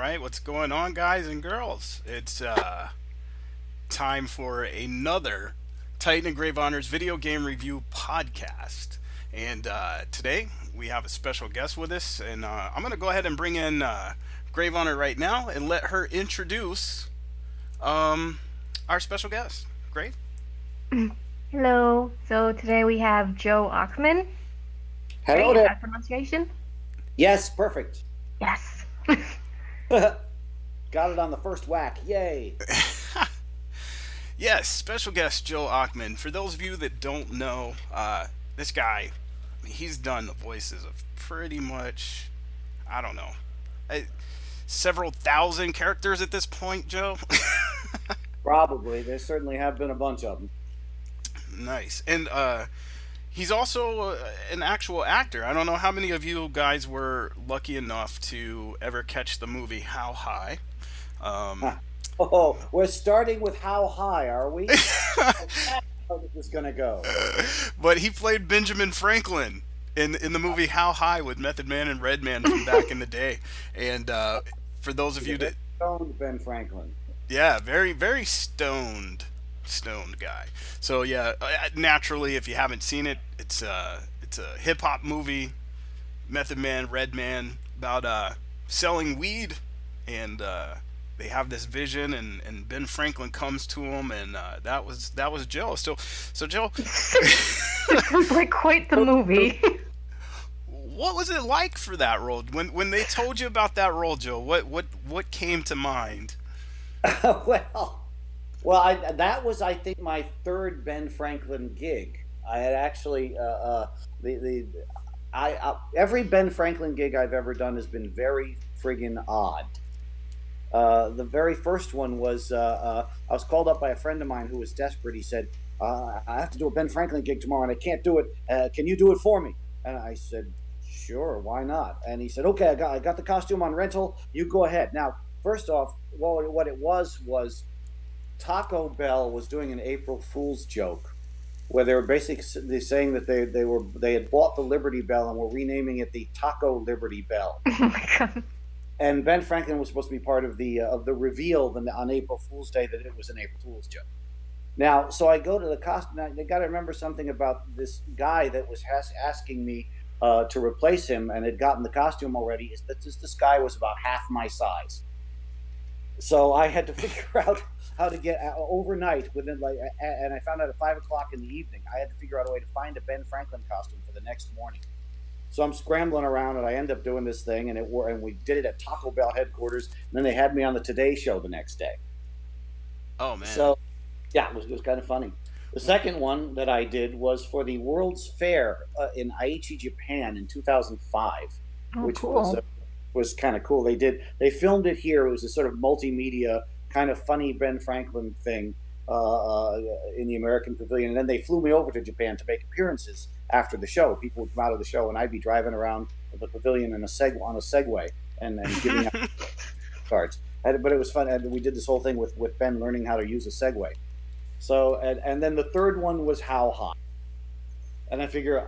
right, what's going on, guys and girls? It's time for another Titan and Gravehonor's video game review podcast. And today we have a special guest with us, and I'm going to go ahead and bring in Gravehonor right now and let her introduce um, our special guest. Grave? Hello. So today we have Joe Oxman. Hello Right? Is there. that pronunciation? Yes, perfect. Yes. Got it on the first whack. Yay. Yes, special guest Joe Ockman. For those of you that don't know, this guy, he's done the voices of pretty much, I don't know, uh, several thousand characters at this point, Joe. Probably. There certainly have been a bunch of them. Nice. And he's also an actual actor. I don't know how many of you guys were lucky enough to ever catch the movie How High. Um, Oh, we're starting with how high, are we? That's how this is going to go. but he played Benjamin Franklin in the movie How High with Method Man and Redman from back in the day. And for those of you that, Stoned Ben Franklin. yeah, very very stoned guy. So yeah, naturally, if you haven't seen it, it's a hip hop movie, Method Man, Redman, about selling weed, and they have this vision, and Ben Franklin comes to him, and that was Joe. So Joe, Sounds like quite the movie. what was it like for that role? When they told you about that role, Joe, what came to mind? well, that was, I think, my third Ben Franklin gig. I had actually the every Ben Franklin gig I've ever done has been very friggin' odd. The very first one was I was called up by a friend of mine who was desperate. He said, "I have to do a Ben Franklin gig tomorrow, and I can't do it. Can you do it for me?" And I said, "Sure, why not?" And he said, "Okay, I got the costume on rental. You go ahead." Now, first off, what it was Taco Bell was doing an April Fool's joke, where they were basically saying that they had bought the Liberty Bell and were renaming it the Taco Liberty Bell. Oh my god. And Ben Franklin was supposed to be part of the reveal on April Fool's Day that it was an April Fool's joke. Now, so I go to the costume. Now, you got to remember something about this guy that was asking me to replace him and had gotten the costume already. Is that this guy was about half my size, so I had to figure out how to get overnight within and I found out at 5 o'clock in the evening. I had to figure out a way to find a Ben Franklin costume for the next morning. So I'm scrambling around, and I end up doing this thing, and we did it at Taco Bell headquarters, and then they had me on the Today Show the next day. Oh man. So, yeah, it was kind of funny. The second one that I did was for the World's Fair in Aichi, Japan, in 2005, Oh, which cool. was kind of cool. They filmed it here. It was a sort of multimedia kind of funny Ben Franklin thing in the American Pavilion, and then they flew me over to Japan to make appearances after the show. People would come out of the show, and I'd be driving around the pavilion on a Segway and giving out cards. But it was fun, and we did this whole thing with Ben learning how to use a Segway. So and then the third one was How High, and I figure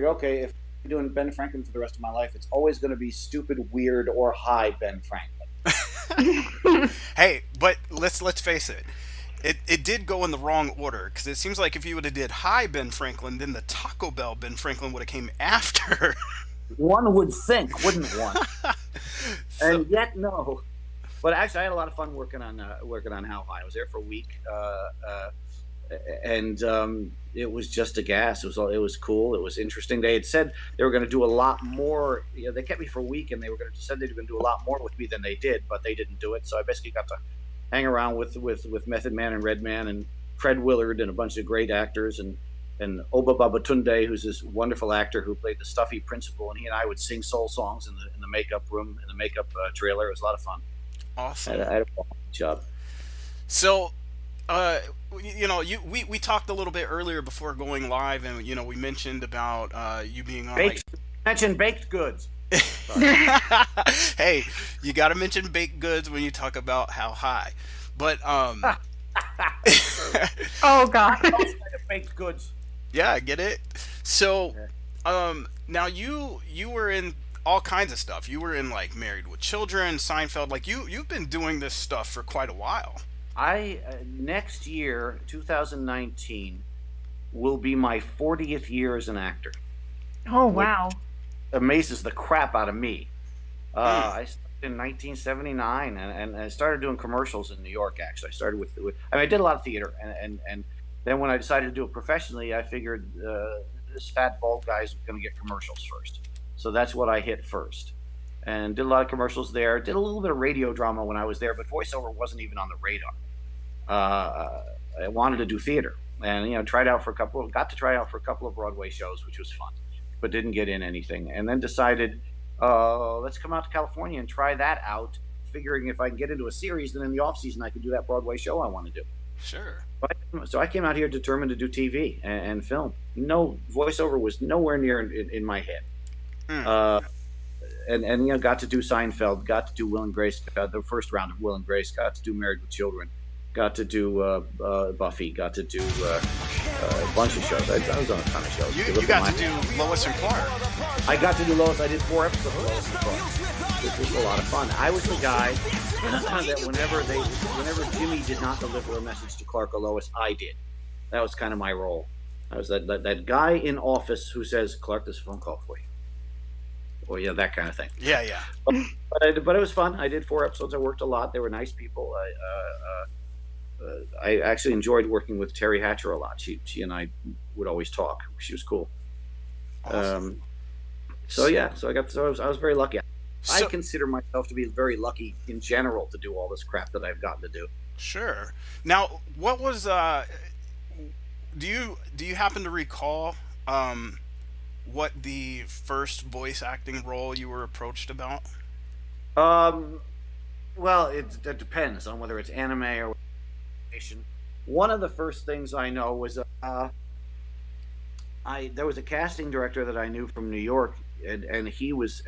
okay, if I'm doing Ben Franklin for the rest of my life, it's always going to be stupid, weird, or high Ben Franklin. Hey, but let's face it. It did go in the wrong order, because it seems like if you would have did Hi Ben Franklin, then the Taco Bell Ben Franklin would have came after. One would think, wouldn't one? So, And yet, no. But actually, I had a lot of fun working on How High. I was there for a week, and it was just a gas. It was cool. It was interesting. They had said they were going to do a lot more. You know, they kept me for a week, and they said they were going to do a lot more with me than they did, but they didn't do it. So I basically got to hang around with Method Man and Redman and Fred Willard and a bunch of great actors and Oba Babatunde, who's this wonderful actor who played the stuffy principal, and he and I would sing soul songs in the makeup room, in the makeup trailer. It was a lot of fun. awesome. I had a fun job. So, we talked a little bit earlier before going live, and we mentioned about you being on like. Mention baked goods. Hey, you got to mention baked goods when you talk about How High, but Oh god. Baked goods. yeah, I get it. So, now you were in all kinds of stuff. You were in like Married with Children, Seinfeld. Like you've been doing this stuff for quite a while. I next year, 2019, will be my 40th year as an actor, Oh, which wow. amazes the crap out of me. Mm. I started in 1979, and I started doing commercials in New York. Actually, I started with I mean, I did a lot of theater, and then when I decided to do it professionally, I figured this fat bald guy's going to get commercials first. So that's what I hit first, and did a lot of commercials there. Did a little bit of radio drama when I was there, but voiceover wasn't even on the radar. I wanted to do theater, and got to try out for a couple of Broadway shows, which was fun, but didn't get in anything. And then decided, let's come out to California and try that out, figuring if I can get into a series, then in the off season I could do that Broadway show I want to do. Sure. So I came out here determined to do TV and film. No, voiceover was nowhere near in my head. Mm. And got to do Seinfeld, got to do Will and Grace, the first round of Will and Grace, got to do Married with Children, got to do Buffy, got to do a bunch of shows. I was on a ton of shows. You got to do Lois and Clark. I got to do Lois. I did 4 episodes of Lois and Clark, which was a lot of fun. I was the guy that whenever Jimmy did not deliver a message to Clark or Lois, I did. That was kind of my role. I was that guy in office who says, "Clark, this is a phone call for you." Or that kind of thing. Yeah, yeah. But it was fun. I did 4 episodes. I worked a lot. They were nice people. I actually enjoyed working with Terry Hatcher a lot. She and I would always talk. She was cool. Awesome. So I was very lucky. I So, consider myself to be very lucky in general to do all this crap that I've gotten to do. sure. Now, what was do you happen to recall what the first voice acting role you were approached about? Um, well, it depends on whether it's anime or animation. One of the first things I know was there was a casting director that I knew from New York, and he was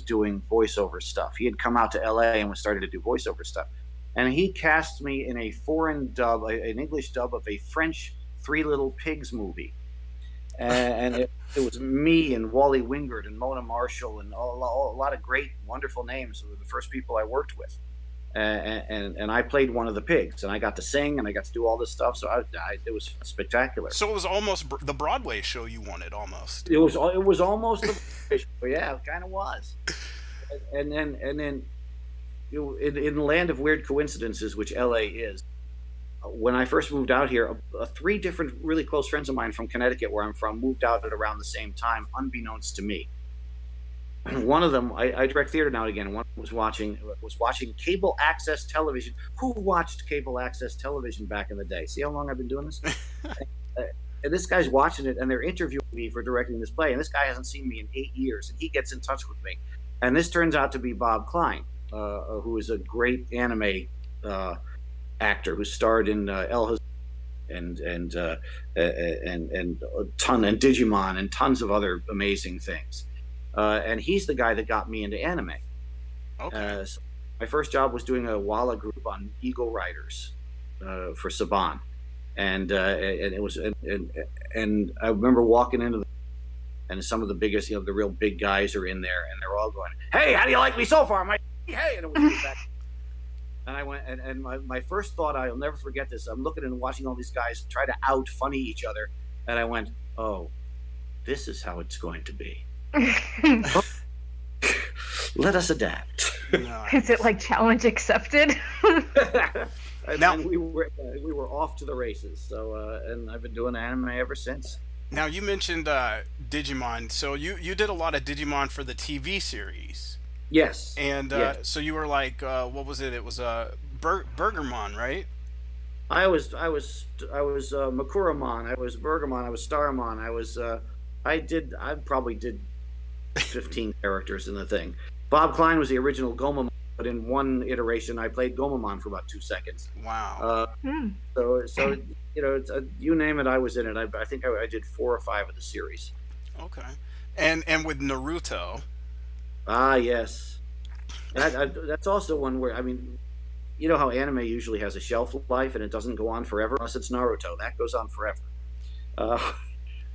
doing voiceover stuff. He had come out to LA and was starting to do voiceover stuff, and he cast me in a foreign dub, an English dub of a French Three Little Pigs movie, and it was me and Wally Wingert and Mona Marshall and a lot of great, wonderful names. They were the first people I worked with, and I played one of the pigs, and I got to sing and I got to do all this stuff. So it was spectacular. So it was almost the Broadway show you wanted, almost. It was almost yeah, it kind of was. And then in the land of weird coincidences, which LA is. When I first moved out here, 3 different really close friends of mine from Connecticut, where I'm from, moved out at around the same time, unbeknownst to me. One of them, I direct theater now and again. One was watching cable access television. Who watched cable access television back in the day? See how long I've been doing this? And this guy's watching it, and they're interviewing me for directing this play. And this guy hasn't seen me in 8 years, and he gets in touch with me. And this turns out to be Bob Klein, who is a great anime actor who starred in El and Digimon and tons of other amazing things. And he's the guy that got me into anime. Okay. So my first job was doing a Walla group on Eagle Riders for Saban, and it was and I remember walking into and some of the biggest, the real big guys are in there, and they're all going, "Hey, how do you like me so far, Mike? Hey!" And it was back. And I went, and my first thought, I'll never forget this. I'm looking and watching all these guys try to out funny each other, and I went, "Oh, this is how it's going to be. Let us adapt." Is it like challenge accepted? Now we were off to the races. So and I've been doing anime ever since. Now you mentioned Digimon, so you did a lot of Digimon for the TV series. Yes. And yes. so you were like, what was it? It was Burgermon, right? I was Makuramon. I was Bergamon. I was Starmon. I probably did 15 characters in the thing. Bob Klein was the original Gomamon, but in one iteration, I played Gomamon for about 2 seconds. Wow. So you name it, I was in it. I think I did 4 or 5 of the series. Okay. And with Naruto. Ah, yes. That's also one where, you know how anime usually has a shelf life and it doesn't go on forever, unless it's Naruto. That goes on forever.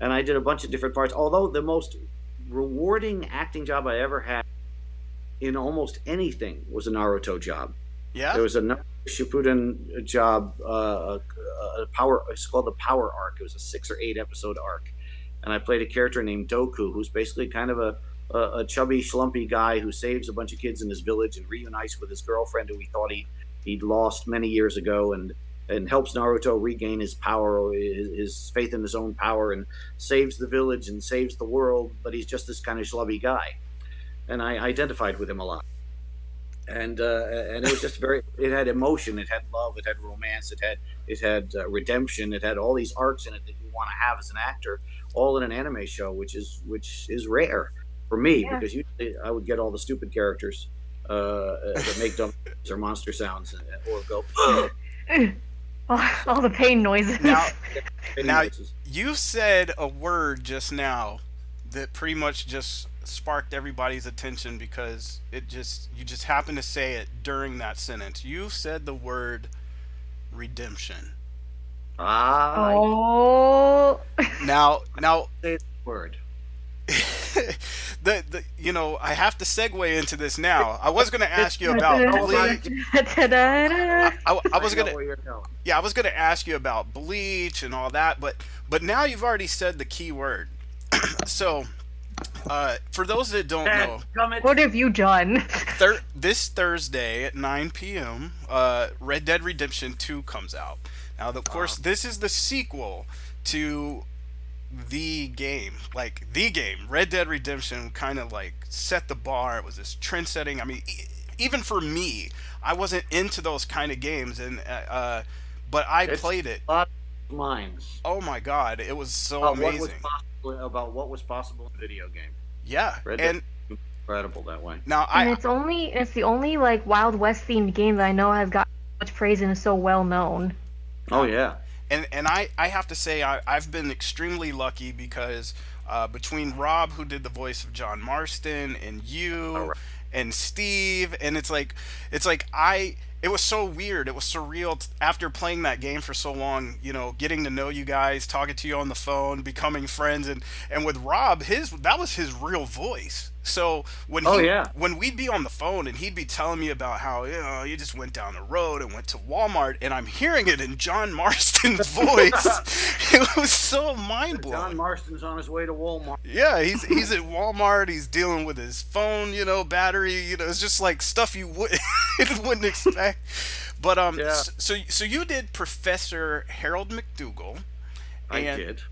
And I did a bunch of different parts. Although the rewarding acting job I ever had in almost anything was a Naruto job. Yeah. There was a Naruto Shippuden job, a power. It's called the Power Arc. It was a 6 or 8 episode arc, and I played a character named Doku, who's basically kind of a chubby, schlumpy guy who saves a bunch of kids in his village and reunites with his girlfriend who he thought he'd lost many years ago, and helps Naruto regain his power, his faith in his own power, and saves the village and saves the world. But he's just this kind of schlubby guy, and I identified with him a lot. And it was just very. It had emotion, it had love, it had romance, it had redemption, it had all these arcs in it that you want to have as an actor, all in an anime show, which is rare for me Yeah. because usually I would get all the stupid characters that make dumb or monster sounds or go. "Ugh," All the pain noises. Now, now noises. you said a word just now that pretty much just sparked everybody's attention because you just happened to say it during that sentence. You said the word redemption. I Oh. Now say the word. the I have to segue into this now. I was going to ask you about Bleach. I was I know gonna where you're going. Yeah, I was gonna ask you about Bleach and all that, but now you've already said the key word. So, for those that don't know, Dadgummit. What have you done? this Thursday at 9 p.m., Red Dead Redemption 2 comes out. Now, of course, this is the sequel to the game. Like, the game. Red Dead Redemption kind of, like, set the bar. It was this trend-setting. I mean, even for me, I wasn't into those kind of games, but I It's played it. a lot of minds Oh my god, it was so about what was amazing. possible about what was possible in a video game. Yeah, Red Dead and is incredible that way. now And I it's the only like Wild West themed game that I know has got much praise and is so well known. Oh yeah. and I have to say I've been extremely lucky because between Rob, who did the voice of John Marston, and All you right. and Steve, and it's like it was so weird. It was surreal after playing that game for so long. Getting to know you guys, talking to you on the phone, becoming friends, and with Rob, that was his real voice. So Oh yeah. when we'd be on the phone and he'd be telling me about how you just went down the road and went to Walmart, and I'm hearing it in John Marston's voice, it was so mind John blowing. Marston's on his way to Walmart. Yeah, he's at Walmart. He's dealing with his phone, battery. It's just like stuff you wouldn't expect. But Yeah, so you did Professor Harold McDougal, I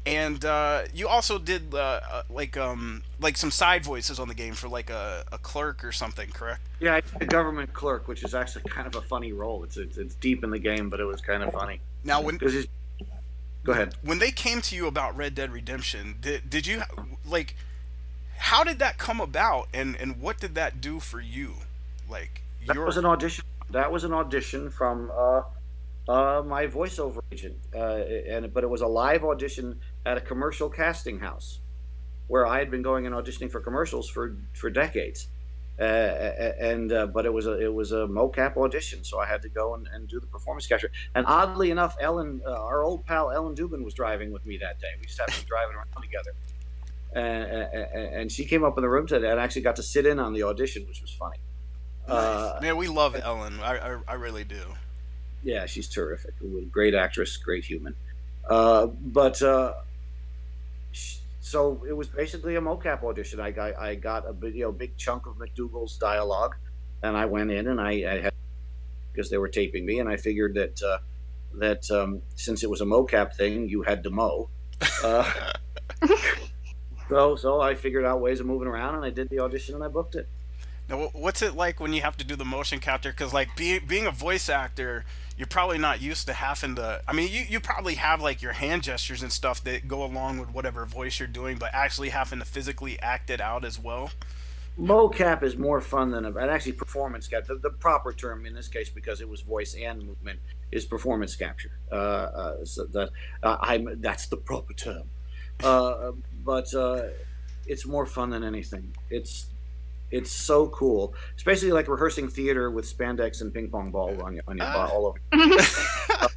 and did. you also did like some side voices on the game for like a clerk or something, correct? Yeah, I did a government clerk, which is actually kind of a funny role. It's deep in the game, but it was kind of funny. Now Because go ahead. when they came to you about Red Dead Redemption, did you like how did that come about, and what did that do for you? Like That was your an audition. That was an audition from my voiceover agent, but it was a live audition at a commercial casting house where I had been going and auditioning for commercials for decades. But it was a mocap audition, so I had to go and do the performance capture. And oddly enough, Ellen, our old pal Ellen Dubin, was driving with me that day. We just happened to be driving around together, and she came up in the room today and actually got to sit in on the audition, which was funny. nice. Man, we love Ellen. I really do. Yeah, she's terrific. Great actress, great human. So it was basically a mocap audition. I got a big chunk of McDougal's dialogue, and I went in and I had, because they were taping me, and I figured that since it was a mocap thing, you had to mow. Uh, so I figured out ways of moving around, and I did the audition, and I booked it. Now, what's it like when you have to do the motion capture? Because like being a voice actor, you're probably not used to having to. I mean, you probably have like your hand gestures and stuff that go along with whatever voice you're doing, but actually having to physically act it out as well. Mocap is more fun than and actually performance capture. The proper term in this case, because it was voice and movement, is performance capture. So that's the proper term. But it's more fun than anything. It's so cool. It's basically like rehearsing theater with spandex and ping pong balls on your all over. Because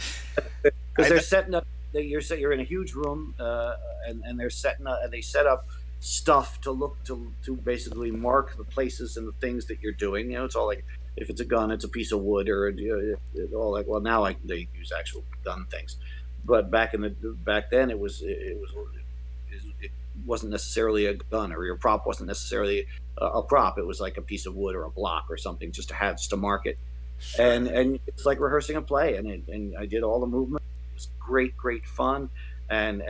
I, they're setting up. You're in a huge room, and they're setting up. And they set up stuff to look to basically mark the places and the things that you're doing. It's all like if it's a gun, it's a piece of wood or all like. Well, now they use actual gun things, but back then it wasn't necessarily a gun, or your prop wasn't necessarily a prop. It was like a piece of wood or a block or something just to mark it. Sure. And it's like rehearsing a play, and I did all the movement. It was great fun. And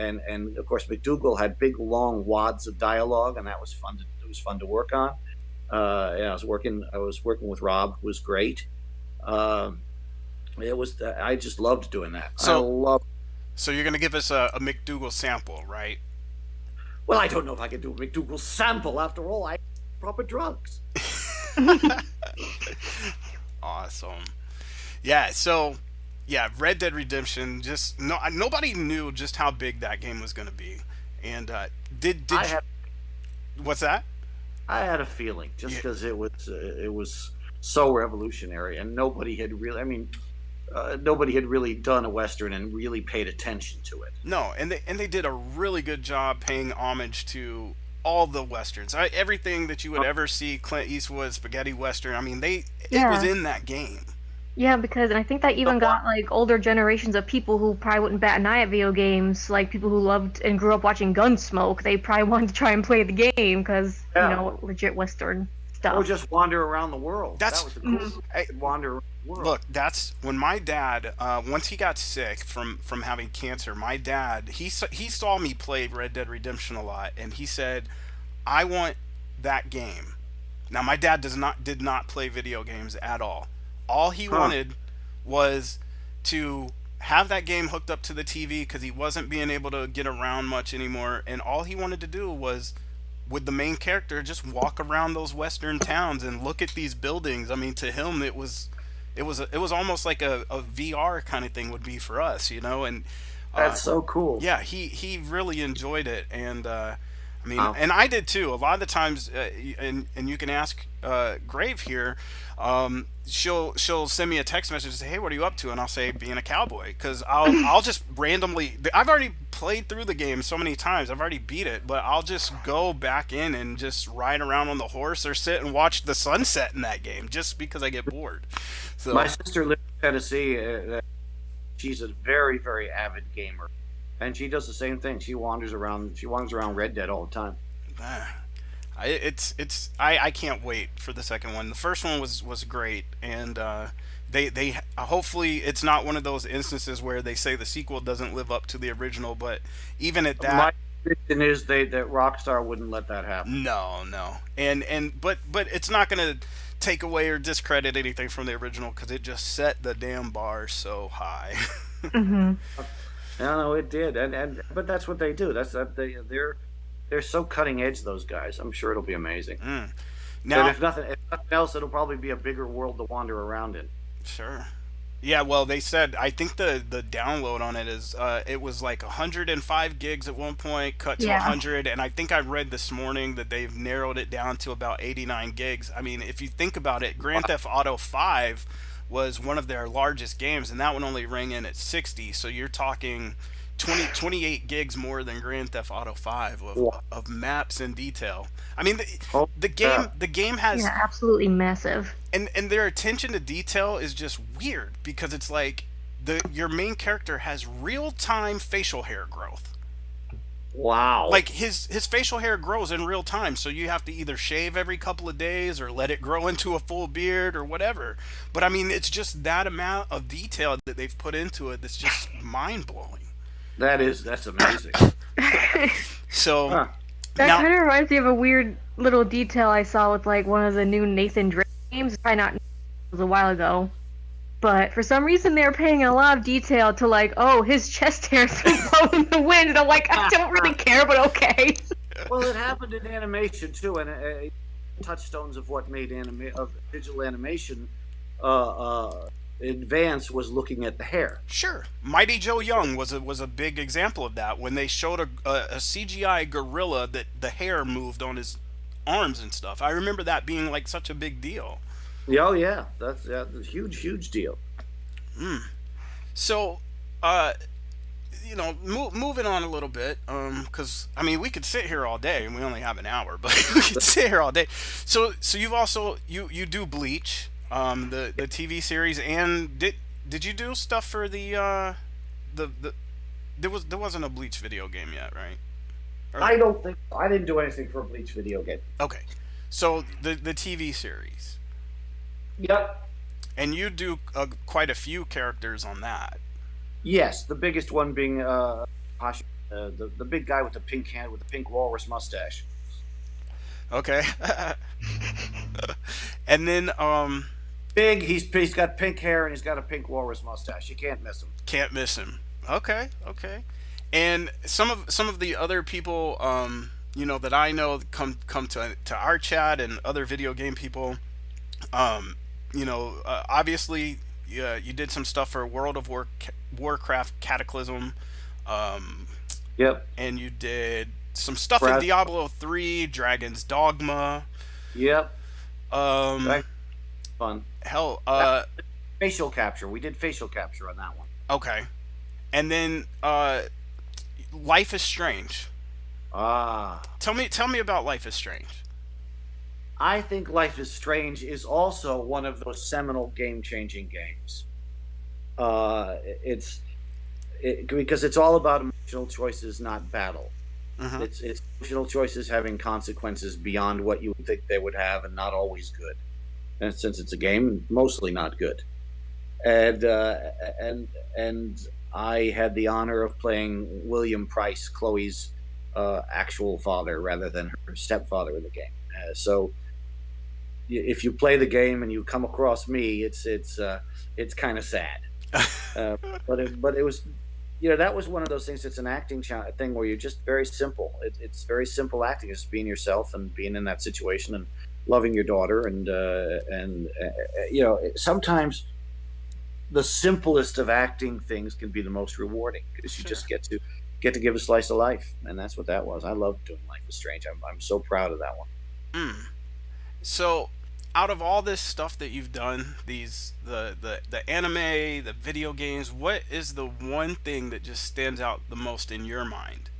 of course McDougal had big long wads of dialogue, and that was fun. It was fun to work on. I was working with Rob, who was great. It was I just loved doing that. I So love. so you're gonna give us a McDougal sample, right? Well, I don't know if I can do a McDougal sample. After all, I proper drugs. Awesome. Yeah. So yeah, Red Dead Redemption. Just no, nobody knew just how big that game was gonna be. And did I had what's that? I had a feeling just Yeah. because it was so revolutionary, and nobody had really. I mean, nobody had really done a western and really paid attention to it. No, and they did a really good job paying homage to all the westerns. Everything that you would ever see Clint Eastwood spaghetti western. I mean, it was Yeah. in that game. Yeah, because and I think that even got like older generations of people who probably wouldn't bat an eye at video games, like people who loved and grew up watching Gunsmoke. They probably wanted to try and play the game because Yeah. legit Western Or stuff. just wander around the world. That That's was the Mhm. cool. I, Wander around the world. look. That's when my dad, once he got sick from having cancer. My dad, he saw me play Red Dead Redemption a lot, and he said, "I want that game." Now, my dad did not play video games at all. All he Huh. wanted was to have that game hooked up to the TV because he wasn't being able to get around much anymore, and all he wanted to do was, with the main character, just walk around those western towns and look at these buildings. I mean, to him, it was almost like a VR kind of thing would be for us, and uh, That's so cool. yeah, he really enjoyed it, and I mean, Wow. and I did too. A lot of the times, and you can ask Grave here. She'll send me a text message and say, "Hey, what are you up to?" And I'll say, "Being a cowboy," because I'll just randomly. I've already played through the game so many times. I've already beat it, but I'll just go back in and just ride around on the horse or sit and watch the sunset in that game just because I get bored. My So. sister lives in Tennessee. She's a very avid gamer, and she does the same thing. She wanders around. She wanders around Red Dead all the time. Ah, I can't wait for the second one. The first one was great, and they hopefully it's not one of those instances where they say the sequel doesn't live up to the original. But even at My that, prediction is that Rockstar wouldn't let that happen. no, and but it's not gonna take away or discredit anything from the original because it just set the damn bar so high. Hmm. No, it did, and but that's what they do. That's that they're so cutting edge. Those guys. I'm sure it'll be amazing. Mm. And Now, if nothing else, it'll probably be a bigger world to wander around in. sure. Yeah, well, they said I think the download on it is it was like 105 gigs at one point, cut to Yeah. 100, and I think I read this morning that they've narrowed it down to about 89 gigs. I mean, if you think about it, Grand Theft Auto 5 was one of their largest games, and that one only rang in at 60. So you're talking 28 gigs more than Grand Theft Auto 5 Wow. of maps and detail. I mean, Oh, yeah. the game has Yeah, absolutely massive. and their attention to detail is just weird because it's like your main character has real time facial hair growth. Wow. Like his facial hair grows in real time, so you have to either shave every couple of days or let it grow into a full beard or whatever. But I mean, it's just that amount of detail that they've put into it that's just mind blowing. That's amazing. So Huh. That now, kind of reminds me of a weird little detail I saw with like one of the new Nathan Drake games. It's probably not, it was a while ago, but for some reason they were paying a lot of detail to like, oh, his chest hairs blow in the wind, and I'm like, I don't really care, but okay. Well, it happened in animation too, and touchstones of what made of digital animation advance was looking at the hair. sure, Mighty Joe Young was a big example of that when they showed a CGI gorilla that the hair moved on his arms and stuff. I remember that being like such a big deal. Yeah, oh yeah, that's a huge deal. So, uh, moving on a little bit, because I mean we could sit here all day, and we only have an hour, but we could sit here all day. So you've also you do Bleach, the TV series, and did you do stuff for the there wasn't a Bleach video game yet, right? Or, I don't think I didn't do anything for a Bleach video game. okay, so the TV series, Yep. and you do quite a few characters on that. Yes, the biggest one being the big guy with the pink hand with the pink walrus mustache. Okay, and then Big. He's got pink hair and he's got a pink walrus mustache. You can't miss him. can't miss him. Okay, okay. And some of the other people, that I know come to our chat and other video game people, obviously, yeah, you did some stuff for Warcraft Cataclysm, um, Yep. and you did some stuff in Brad. Diablo 3, Dragon's Dogma, Yep. um, That fun. hell, Facial capture. We did facial capture on that one. okay, and then Life is Strange. Ah. Tell me about Life is Strange. I think Life is Strange is also one of those seminal game-changing games. Because it's all about emotional choices, not battle. Hmm. It's emotional choices having consequences beyond what you would think they would have, and not always good. And since it's a game, mostly not good. And and I had the honor of playing William Price, Chloe's actual father, rather than her stepfather in the game. So if you play the game and you come across me, it's kind of sad. Uh, but it was, that was one of those things. It's an acting thing where you're just very simple. It's very simple acting, just being yourself and being in that situation and loving your daughter sometimes the simplest of acting things can be the most rewarding because you Sure. just get to give a slice of life, and that's what that was. I love doing Life is Strange. I'm so proud of that one. Mm. So, out of all this stuff that you've done, the anime, the video games, what is the one thing that just stands out the most in your mind?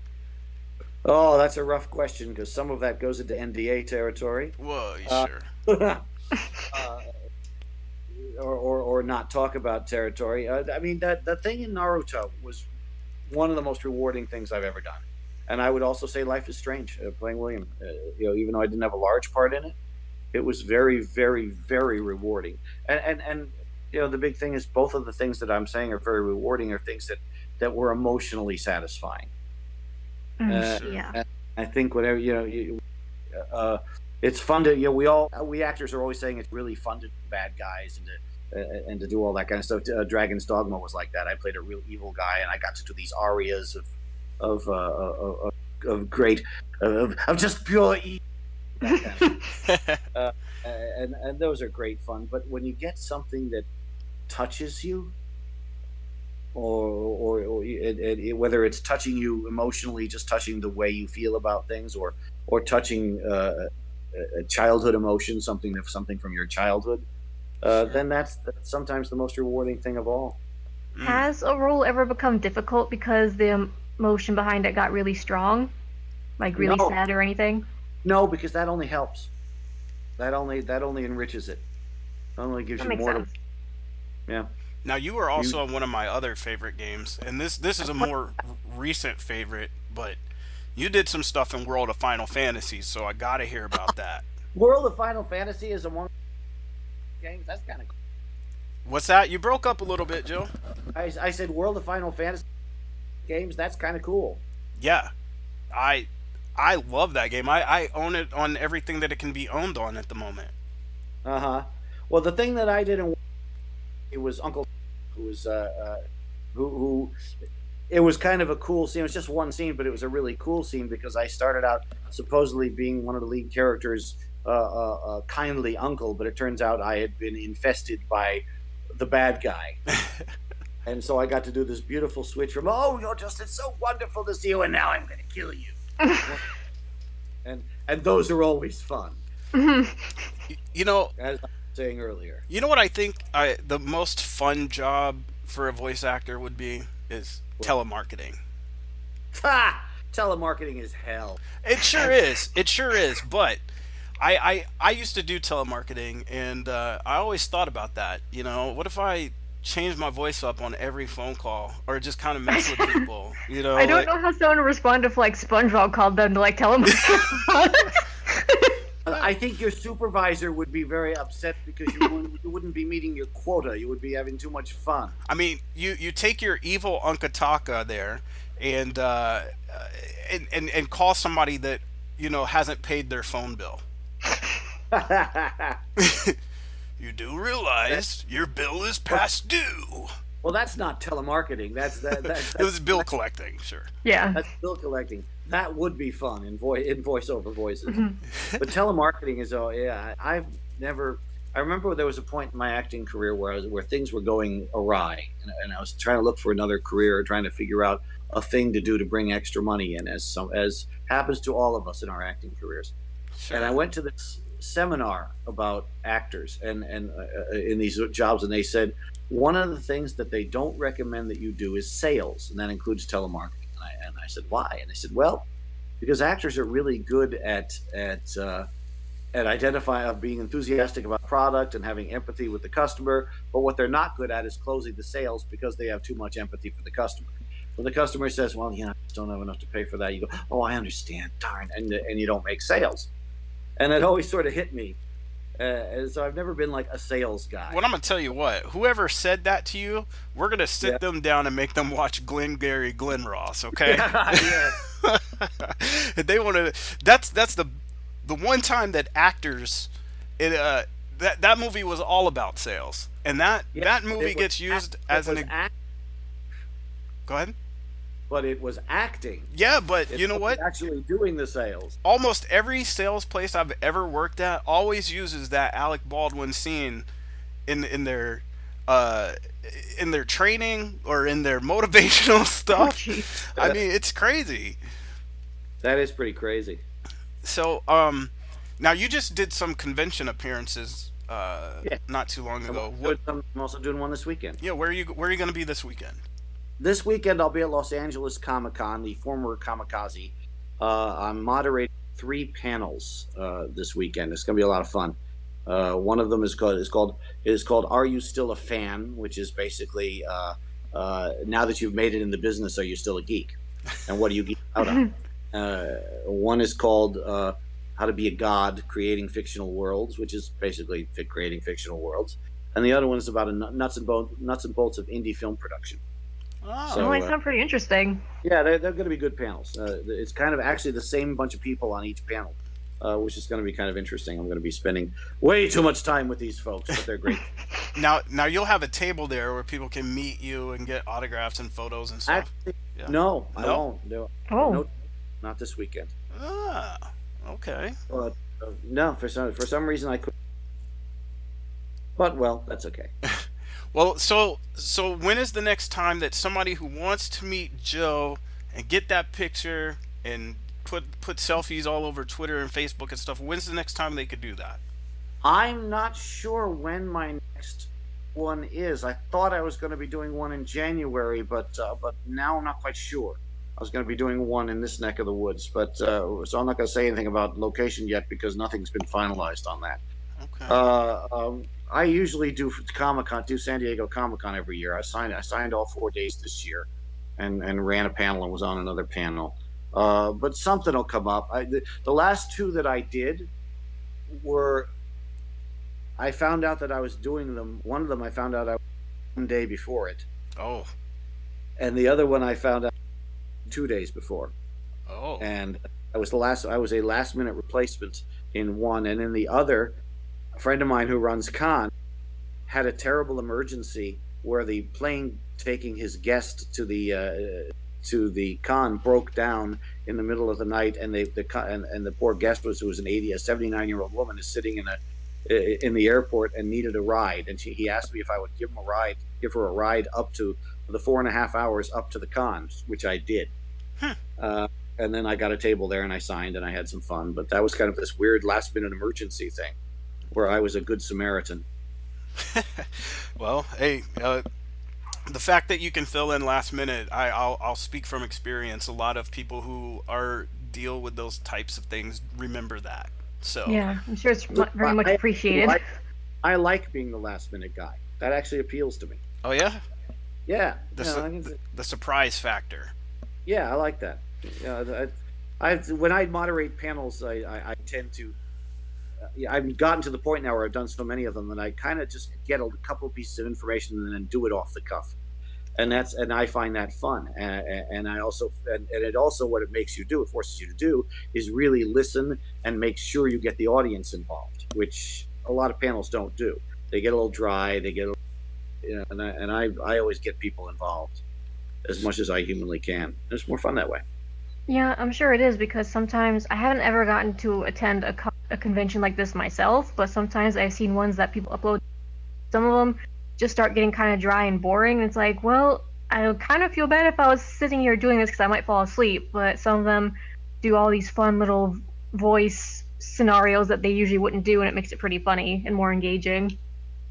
Oh, that's a rough question because some of that goes into NDA territory. Whoa, Uh, sure. uh, or not talk about territory. I mean, that thing in Naruto was one of the most rewarding things I've ever done. And I would also say Life is Strange, playing William. Even though I didn't have a large part in it, it was very, very, very rewarding. And the big thing is both of the things that I'm saying are very rewarding are things that were emotionally satisfying. Uh, Sure. Yeah. and I think whenever it's fun to we actors are always saying it's really fun to be bad guys and to do all that kind of stuff. Dragon's Dogma was like that. I played a real evil guy, and I got to do these arias of great of just pure evil. That kind of, uh, and those are great fun. But when you get something that touches you, whether it's touching you emotionally, just touching the way you feel about things, or touching a childhood emotion, something from your childhood, Sure. then that's sometimes the most rewarding thing of all. Mm. Has a role ever become difficult because the emotion behind it got really strong? Like really No, sad or anything? no, because that only helps. That only enriches it. That only gives That you makes more to. sense. Yeah. Now you were You also in one of my other favorite games, and this is a more recent favorite, but you did some stuff in World of Final Fantasy, so I gotta hear about that. World of Final Fantasy is among games. That's kind of. What's that? You broke up a little bit, Joe. I said World of Final Fantasy games. That's kind of cool. Yeah, I I love that game. I own it on everything that it can be owned on at the moment. Uh huh. Well, the thing that I did in it was Uncle, who was who it was kind of a cool scene. It was just one scene, but it was a really cool scene because I started out supposedly being one of the lead characters, kindly uncle, but it turns out I had been infested by the bad guy, and so I got to do this beautiful switch from it's so wonderful to see you, and now I'm going to kill you, and those are always fun, You know, as I was saying earlier. you know what I think the most fun job for a voice actor would be? is telemarketing. Ha! Telemarketing is hell. It sure is. It sure is. But I used to do telemarketing, and I always thought about that. You know, what if I change my voice up on every phone call, or just kind of mess with people? You know, I don't like know how someone would respond if like SpongeBob called them to like tell them. I think your supervisor would be very upset because you wouldn't be meeting your quota. You would be having too much fun. I mean, you take your evil Unkataka there, and and call somebody that hasn't paid their phone bill. You do realize your bill is past due. Well, that's not telemarketing. It was bill collecting, sure. Yeah. That's bill collecting. That would be fun in voiceover voices. But telemarketing is I've never. I remember there was a point in my acting career where things were going awry, and I was trying to look for another career, trying to figure out a thing to do to bring extra money in, as happens to all of us in our acting careers. Sure. And I went to this seminar about actors and in these jobs, and they said one of the things that they don't recommend that you do is sales, and that includes telemarketing. And I said, why? And they said, well, because actors are really good at identifying, of being enthusiastic about product and having empathy with the customer, but what they're not good at is closing the sales because they have too much empathy for the customer. When the customer says, well, I just don't have enough to pay for that, you go, oh, I understand, darn, and you don't make sales. And it always sort of hit me. And so I've never been like a sales guy. Well, I'm gonna tell you what. Whoever said that to you, we're gonna sit them down and make them watch Glengarry Glen Ross. Okay? Yeah. They want to. That's the one time that actors, that movie was all about sales, and that movie gets used as an. Go ahead. But it was acting. Yeah, but you know what? Actually doing the sales. Almost every sales place I've ever worked at always uses that Alec Baldwin scene in their training or in their motivational stuff. I mean, it's crazy. That is pretty crazy. So, now you just did some convention appearances not too long ago. I'm also doing one this weekend. Yeah, where are you going to be this weekend? This weekend, I'll be at Los Angeles Comic-Con, the former Kamikaze. I'm moderating 3 panels this weekend. It's going to be a lot of fun. One of them is called "Are You Still a Fan?" which is basically now that you've made it in the business, are you still a geek? And what do you geek out on? One is called "How to Be a God: Creating Fictional Worlds," which is basically creating fictional worlds. And the other one is about nuts and bolts of indie film production. Oh, So, they sound pretty interesting. Yeah, they're going to be good panels. It's kind of actually the same bunch of people on each panel, which is going to be kind of interesting. I'm going to be spending way too much time with these folks, but they're great. Now you'll have a table there where people can meet you and get autographs and photos and stuff. Actually, Yeah. no, I won't. No, Oh. no, not this weekend. Ah, okay. But no, for some reason I couldn't. But well, that's okay. Well, so when is the next time that somebody who wants to meet Joe and get that picture and put selfies all over Twitter and Facebook and stuff? When's the next time they could do that? I'm not sure when my next one is. I thought I was going to be doing one in January, but now I'm not quite sure. I was going to be doing one in this neck of the woods, but so I'm not going to say anything about location yet because nothing's been finalized on that. Okay. I usually do San Diego Comic-Con every year. I signed all 4 days this year, and ran a panel and was on another panel. But something will come up. The last 2 that I did were, I found out that I was doing them. One of them I found out 1 day before it, Oh. and the other one I found out 2 days before. Oh. And I was a last minute replacement in one, and in the other, a friend of mine who runs con had a terrible emergency where the plane taking his guest to the con broke down in the middle of the night, and the poor guest who was a 79-year-old woman is sitting in the airport and needed a ride, and he asked me if I would give her a ride up to the 4.5 hours up to the con, which I did. And then I got a table there and I signed and I had some fun, but that was kind of this weird last minute emergency thing where I was a good Samaritan. Well, hey, the fact that you can fill in last minute, I'll speak from experience. A lot of people who are deal with those types of things remember that. So, Yeah, I'm sure it's So very much appreciated. I like being the last minute guy. That actually appeals to me. oh yeah, Yeah, the su- the surprise factor. yeah, I like that. When I moderate panels, I tend to. Yeah, I've gotten to the point now where I've done so many of them that I kind of just get a couple of pieces of information and then do it off the cuff, and I find that fun. And I also and it also what it makes you do, it forces you to do, is really listen and make sure you get the audience involved, which a lot of panels don't do. They get a little dry. They get, I always get people involved as much as I humanly can. It's more fun that way. Yeah, I'm sure it is because sometimes I haven't ever gotten to attend a convention like this myself, but sometimes I've seen ones that people upload. Some of them just start getting kind of dry and boring. And it's like, well, I would kind of feel bad if I was sitting here doing this because I might fall asleep. But some of them do all these fun little voice scenarios that they usually wouldn't do, and it makes it pretty funny and more engaging.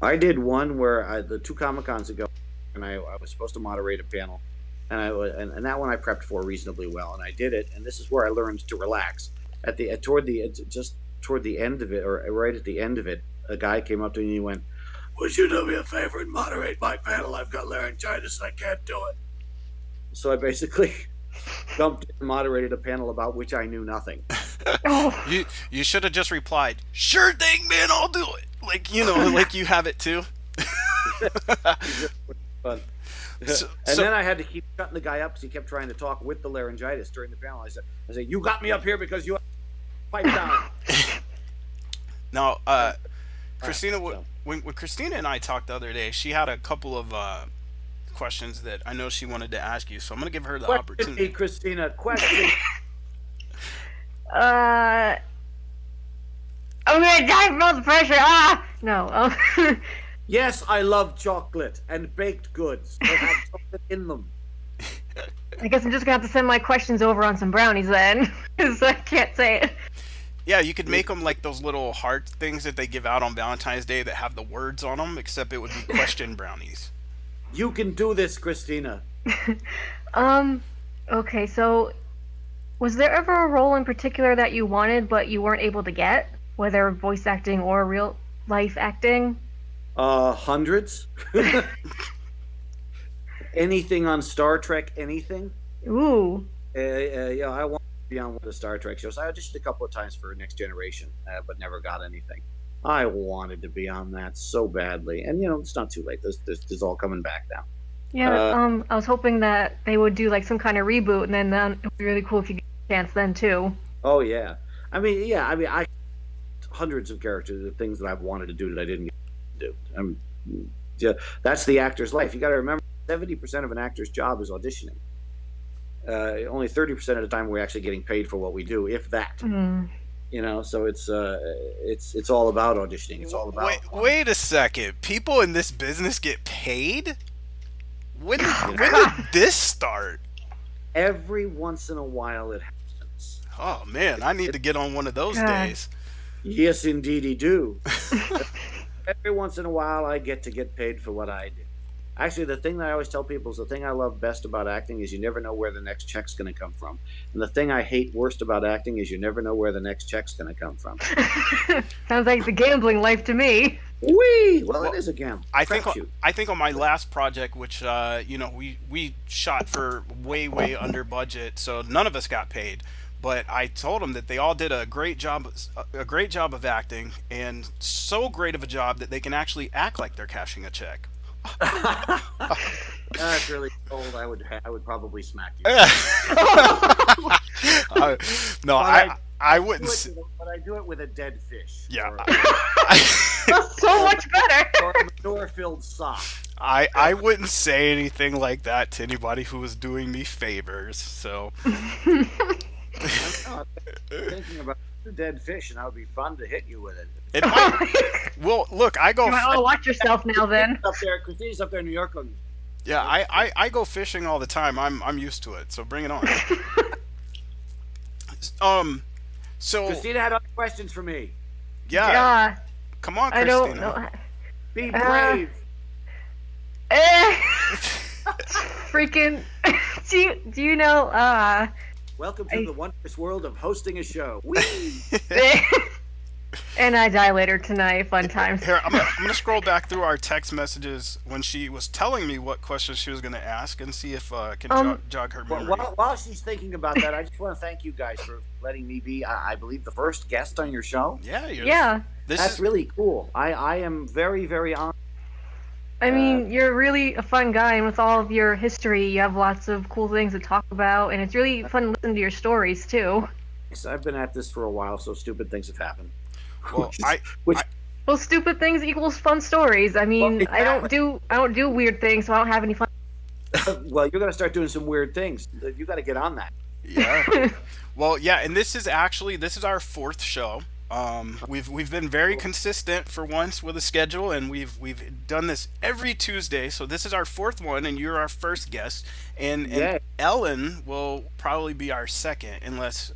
I did one where the two Comic Cons ago, and I was supposed to moderate a panel, and and that one I prepped for reasonably well, and I did it. And this is where I learned to relax. At the toward the just toward the end of it, or right at the end of it, a guy came up to me and he went, "Would you do me a favor and moderate my panel? I've got laryngitis and I can't do it." So I basically jumped in and moderated a panel about which I knew nothing. Oh, You should have just replied, "Sure thing, man, I'll do it." Like like you have it too. Fun. So, And so then I had to keep shutting the guy up because he kept trying to talk with the laryngitis during the panel. I said, "You got me up here because you pipe down." now, Christina, so. when Christina and I talked the other day, she had a couple of questions that I know she wanted to ask you. So I'm gonna give her the Question me, opportunity. Christina. Question. uh, I'm gonna die from all the pressure. Ah, no. Yes, I love chocolate and baked goods. They have chocolate in them. I guess I'm just gonna have to send my questions over on some brownies then, because I can't say it. Yeah, you could make them like those little heart things that they give out on Valentine's Day that have the words on them, except it would be question brownies. You can do this, Christina. Um, okay, so was there ever a role in particular that you wanted but you weren't able to get, whether voice acting or real life acting? Hundreds. Anything on Star Trek? Anything? Ooh. Yeah, I want to be on one of the Star Trek shows. I auditioned a couple of times for Next Generation, but never got anything. I wanted to be on that so badly, and it's not too late. This is all coming back now. Yeah, I was hoping that they would do like some kind of reboot, and then it would be really cool if you get a chance then too. Oh yeah, I hundreds of characters, of things that I've wanted to do that I didn't get to do. Yeah, that's the actor's life. You got to remember, 70% of an actor's job is auditioning. Only 30% of the time we're actually getting paid for what we do, if that. Mm. So it's all about auditioning. It's all about. Wait a second. People in this business get paid? When did this start? Every once in a while it happens. Oh man, I need to get on one of those God. days. Yes, indeedy do. Every once in a while I get paid for what I do. Actually, the thing that I always tell people is the thing I love best about acting is you never know where the next check's going to come from. And the thing I hate worst about acting is you never know where the next check's going to come from. Sounds like the gambling life to me. Whee! Well, it is a gamble. I think Crapshoot. I think on my last project, which we shot for way under budget, so none of us got paid. But I told them that they all did a great job of acting, and so great of a job that they can actually act like they're cashing a check. That's really cold. I would probably smack you. No, I wouldn't. But I do it with a dead fish. Yeah. That's so much better. Or a manure-filled sock. I wouldn't say anything like that to anybody who was doing me favors. So I'm thinking about a dead fish, and that would be fun to hit you with it. it might. Well, look, I go. You might want to watch yourself now then. Up there, Christina's up there in New York. Yeah, I go fishing all the time. I'm used to it. So bring it on. So Christina had other questions for me. yeah, Yeah, come on, I Christina. don't know. Be brave. Eh. freaking do you know Welcome to I the wondrous world of hosting a show. Whee! and I die later tonight. Fun times. Here, I'm gonna scroll back through our text messages when she was telling me what questions she was gonna ask and see if I can Um, jog her Well, memory. while she's thinking about that, I just want to thank you guys for letting me be, I believe, the first guest on your show. Yeah, yeah. this That's is really cool. I am very, very honored. I mean, you're really a fun guy, and with all of your history, you have lots of cool things to talk about, and it's really fun to listen to your stories too. I've been at this for a while, so stupid things have happened. well, Which I Well, stupid things equals fun stories. I mean, Well, I don't do weird things, so I don't have any fun. well, you're going to start doing some weird things. You got to get on that. yeah. Well, yeah, and this is our fourth show. We've been very consistent for once with a schedule, and we've done this every Tuesday. So this is our fourth one, and you're our first guest. And Yeah. Ellen will probably be our second, unless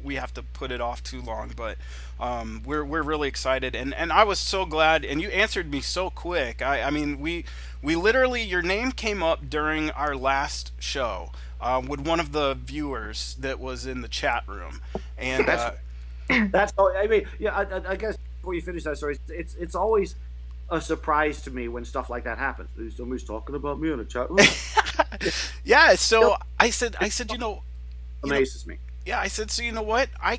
we have to put it off too long. But we're really excited, and I was so glad, and you answered me so quick. I mean we literally your name came up during our last show. With one of the viewers that was in the chat room, and That's all. I mean, yeah. I guess before you finish that story, it's always a surprise to me when stuff like that happens. Somebody's talking about me in a chat room. yeah. So I said, Amazes me. yeah, I said, so you know what? I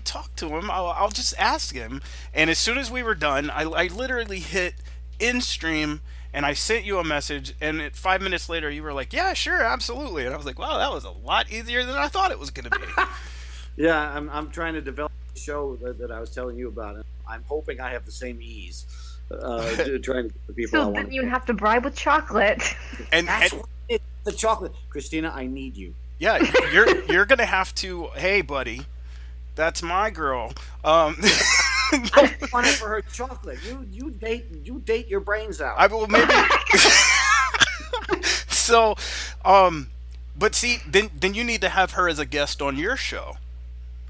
talked to him. I'll just ask him. And as soon as we were done, I literally hit in stream. And I sent you a message, and 5 minutes later, you were like, "Yeah, sure, absolutely." And I was like, "Wow, that was a lot easier than I thought it was going to be." Yeah, I'm trying to develop a show that I was telling you about, and I'm hoping I have the same ease trying to get the people I So want. didn't you have to bribe with chocolate? And, That's and what it is, the chocolate. Christina, I need you. yeah, you're gonna have to. Hey, buddy, that's my girl. I want it for her chocolate. You date your brains out. I will maybe. So, but see, then you need to have her as a guest on your show.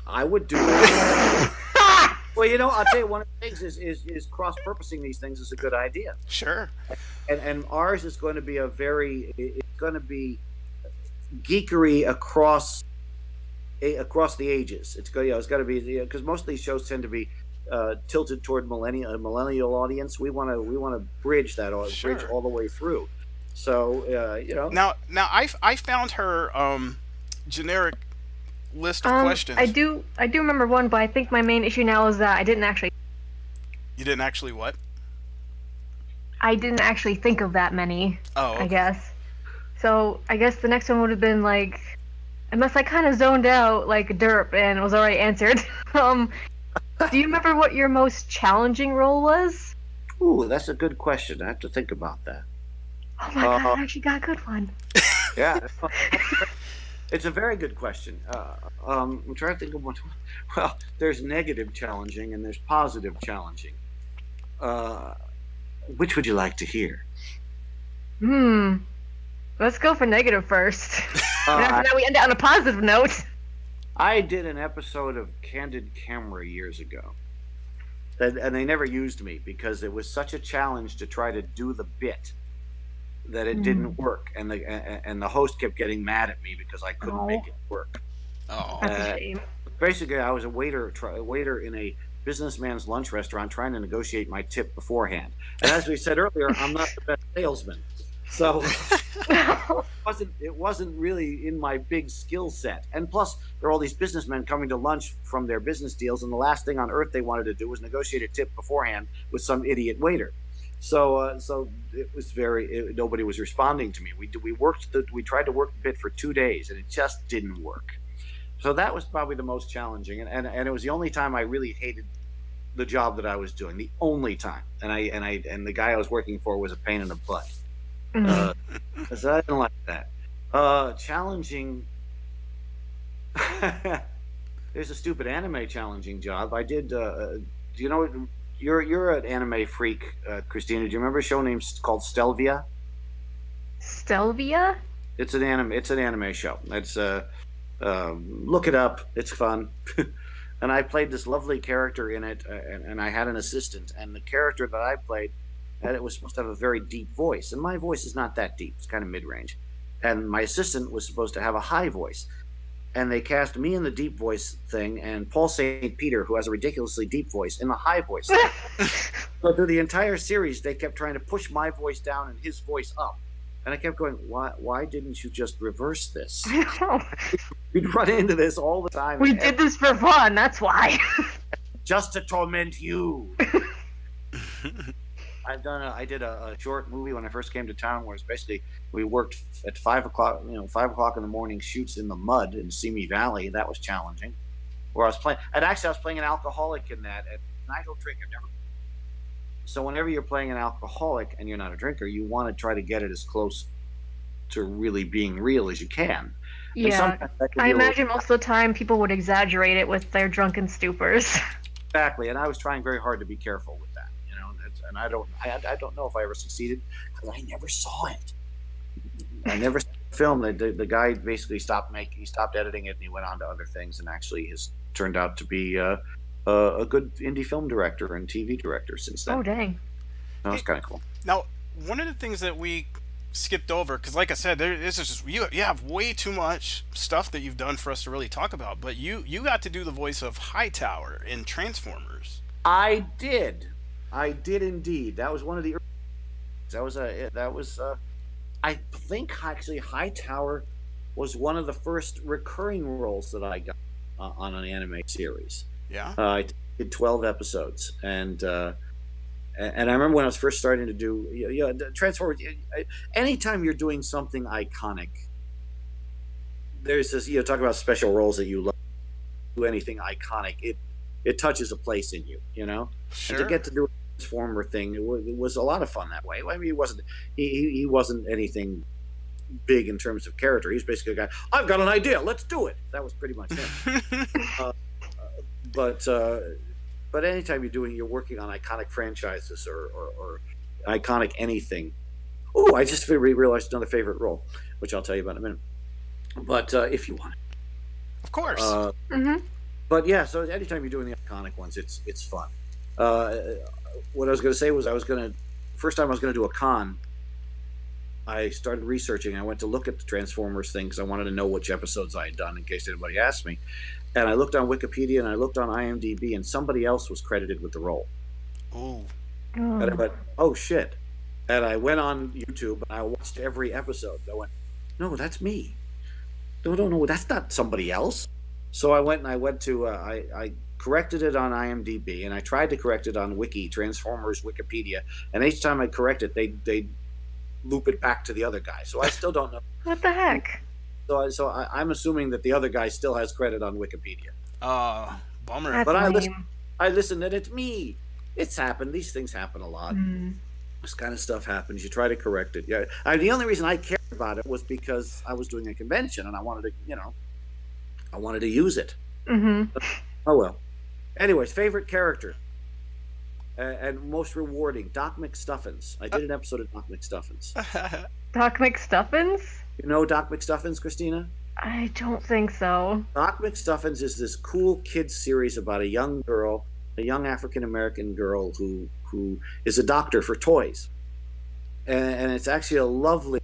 I would do that. Well, I'll tell you, one of the things is cross-purposing these things is a good idea. Sure. And ours is going to be it's going to be geekery across the ages. It's going to be because most of these shows tend to be tilted toward millennial audience. We want to bridge that Sure. bridge all the way through. So Now I found her generic list of questions. I do remember one, but I think my main issue now is that I didn't actually What? I didn't actually think of that many. Oh, okay. I guess. So I guess the next one would have been like, unless I kind of zoned out like derp and it was already answered. Do you remember what your most challenging role was? Ooh, that's a good question. I have to think about that. Oh my god, I actually got a good one. Yeah. It's a very good question. I'm trying to think of one. Well, there's negative challenging and there's positive challenging. Which would you like to hear? Let's go for negative first. And Uh, after that, we end it on a positive note. I did an episode of Candid Camera years ago, and they never used me because it was such a challenge to try to do the bit that it didn't work, and the host kept getting mad at me because I couldn't make it work. Oh. That's a shame. Basically, I was a waiter in a businessman's lunch restaurant trying to negotiate my tip beforehand. And as we said earlier, I'm not the best salesman, so it wasn't really in my big skill set. And plus, there are all these businessmen coming to lunch from their business deals, and the last thing on earth they wanted to do was negotiate a tip beforehand with some idiot waiter. So it was nobody was responding to me. We tried to work the bit for 2 days, and it just didn't work. So that was probably the most challenging, and it was the only time I really hated the job that I was doing. The only time, and the guy I was working for was a pain in the butt. So I didn't like that. Challenging. There's a stupid anime challenging job. I did. Do you know? You're an anime freak, Christina. Do you remember a show named called Stelvia? Stelvia? It's an anime show. It's look it up. It's fun. And I played this lovely character in it, and I had an assistant. And the character that I played, was supposed to have a very deep voice, and my voice is not that deep. It's kind of mid-range. and my assistant was supposed to have a high voice. And they cast me in the deep voice thing, and Paul St. Peter, who has a ridiculously deep voice, in the high voice thing. So through the entire series, they kept trying to push my voice down and his voice up. And I kept going, why didn't you just reverse this? We'd run into this all the time. We did this for fun, that's why. Just to torment you. I did a short movie when I first came to town, where it's basically we worked at 5 o'clock, 5 o'clock in the morning, shoots in the mud in Simi Valley. That was challenging. Where I was playing, and actually I was playing an alcoholic in that, and I don't drink. I've never. So whenever you're playing an alcoholic and you're not a drinker, you want to try to get it as close to really being real as you can. Yeah, I imagine most of the time people would exaggerate it with their drunken stupors. Exactly, and I was trying very hard to be careful with that, and I don't know if I ever succeeded, because I never saw it. I never saw the film. The guy basically stopped editing it, and he went on to other things, and actually has turned out to be a good indie film director and TV director since then. Oh, dang. That was kind of cool. Now, one of the things that we skipped over, because like I said, this is just you have way too much stuff that you've done for us to really talk about, but you got to do the voice of Hightower in Transformers. I did indeed. That was one of the I think actually Hightower was one of the first recurring roles that I got on an anime series. Yeah. I did 12 episodes, and I remember when I was first starting to do Transformers. Anytime you're doing something iconic, there's this, talk about special roles that you love. Do anything iconic, it touches a place in you, Sure. And to get to do a Transformer thing, it was a lot of fun that way. I mean, he wasn't anything big in terms of character. He's basically a guy. I've got an idea. Let's do it. That was pretty much him. But anytime you're working on iconic franchises or iconic anything. Oh, I just realized another favorite role, which I'll tell you about in a minute. But if you want, of course. But yeah, so anytime you're doing the iconic ones, it's fun. What I was going to say was first time I was going to do a con, I started researching. I went to look at the Transformers thing because I wanted to know which episodes I had done in case anybody asked me. And I looked on Wikipedia and I looked on IMDb, and somebody else was credited with the role. Ooh. And I went, oh shit. And I went on YouTube and I watched every episode. I went, no, that's me. No, that's not somebody else. So I went to I corrected it on IMDb, and I tried to correct it on Transformers Wikipedia, and each time I correct it, they loop it back to the other guy. So I still don't know. What the heck? So I'm assuming that the other guy still has credit on Wikipedia. Bummer. That's But lame. I listened, and it's me. It's happened. These things happen a lot. This kind of stuff happens. You try to correct it. Yeah. The only reason I cared about it was because I was doing a convention, and I wanted to use it. Oh well. Anyways, favorite character and most rewarding, Doc McStuffins. I did an episode of Doc McStuffins. Doc McStuffins? You know Doc McStuffins, Christina? I don't think so. Doc McStuffins is this cool kids series about a young girl, a young African American girl who is a doctor for toys, and it's actually a lovely